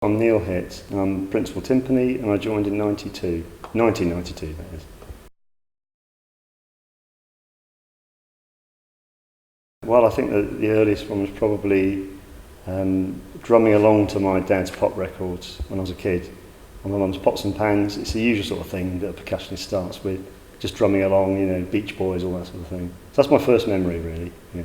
I'm Neil Hitt, I'm Principal Timpani, and I joined in 1992 that is. Well, I think that the earliest one was probably drumming along to my dad's pop records when I was a kid. On my mum's pots and pans, it's the usual sort of thing that a percussionist starts with, just drumming along, you know, Beach Boys, all that sort of thing. So that's my first memory, really. Yeah.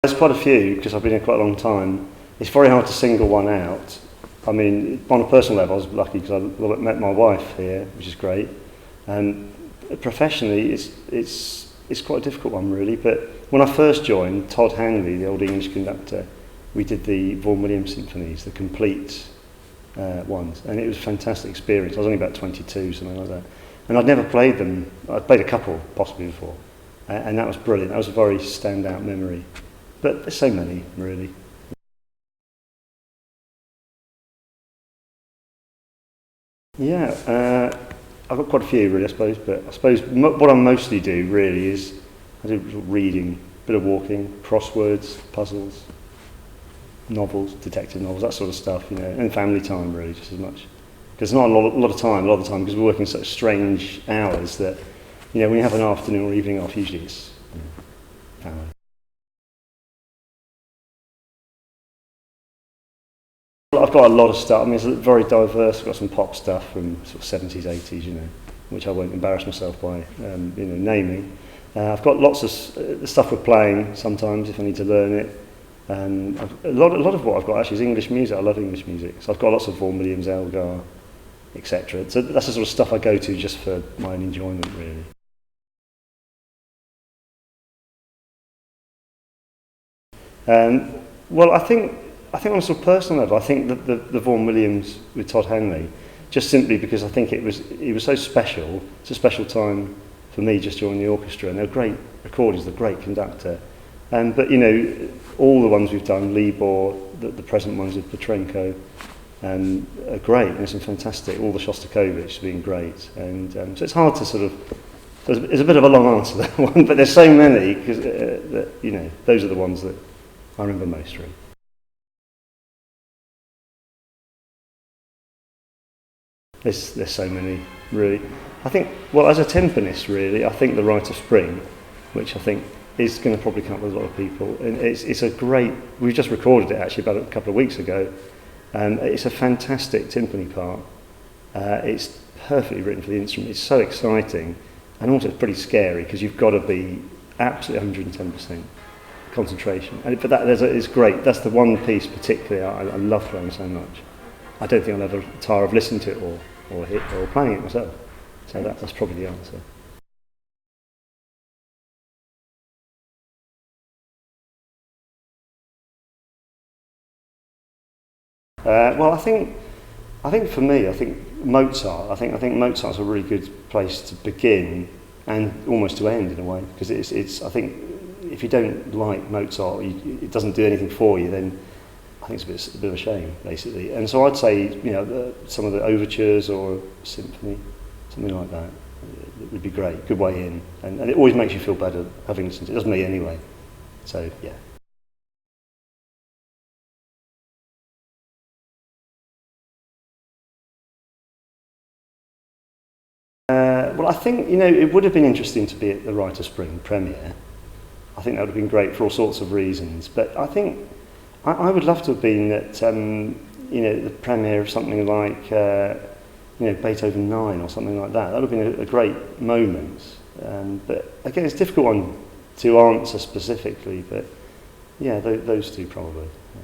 There's quite a few, because I've been here quite a long time. It's very hard to single one out. I mean, on a personal level, I was lucky because I met my wife here, which is great. And professionally, it's quite a difficult one, really. But when I first joined, Todd Hanley, the old English conductor, we did the Vaughan Williams symphonies, the complete ones. And it was a fantastic experience. I was only about 22, something like that. And I'd never played them. I'd played a couple, possibly, before. And that was brilliant. That was a very standout memory. But there's so many, really. Yeah, I've got quite a few, really, I suppose. But I suppose what I mostly do, really, is I do reading, a bit of walking, crosswords, puzzles, novels, detective novels, that sort of stuff, you know, and family time, really, just as much. Because not a lot of the time, because we're working such strange hours that, you know, when you have an afternoon or evening off, usually it's family. I've got a lot of stuff. I mean, it's very diverse. I've got some pop stuff from sort of 70s, 80s, you know, which I won't embarrass myself by, you know, naming. I've got lots of the stuff we're playing sometimes if I need to learn it. A lot of what I've got actually is English music. I love English music. So I've got lots of Vaughan Williams, Elgar, etc. So that's the sort of stuff I go to just for my own enjoyment, really. Well, I think on a sort of personal level, I think that the Vaughan Williams with Todd Hanley, just simply because I think he was so special. It's a special time for me just joining the orchestra, and they're great recordings, they're a great conductor. But you know, all the ones we've done, Libor, the present ones with Petrenko, are great. And some fantastic. All the Shostakovich have been great, and so it's hard to sort of. It's a bit of a long answer that one, but there's so many because that, you know, those are the ones that I remember most, really. There's so many, really. I think, well, as a timpanist, really, I think the Rite of Spring, which I think is going to probably come up with a lot of people, and it's a great. We've just recorded it actually about a couple of weeks ago, and it's a fantastic timpani part. It's perfectly written for the instrument. It's so exciting, and also it's pretty scary because you've got to be absolutely 110% concentration. But it's great. That's the one piece particularly I love playing so much. I don't think I'll ever tire of listening to it or playing it myself. So that's probably the answer. Well, I think for me, I think Mozart. I think Mozart's a really good place to begin and almost to end in a way, because it's. I think if you don't like Mozart, it doesn't do anything for you, then I think it's a bit of a shame, basically. And so I'd say, you know, some of the overtures or symphony, something like that, it would be great. Good way in, and it always makes you feel better having listened to it. It does me anyway. So yeah. Well, I think, you know, it would have been interesting to be at the Rite of Spring premiere. I think that would have been great for all sorts of reasons. But I think I would love to have been at, you know, the premiere of something like, you know, Beethoven 9 or something like that. That would have been a great moment. But again, it's a difficult one to answer specifically. But yeah, those two probably. Yeah.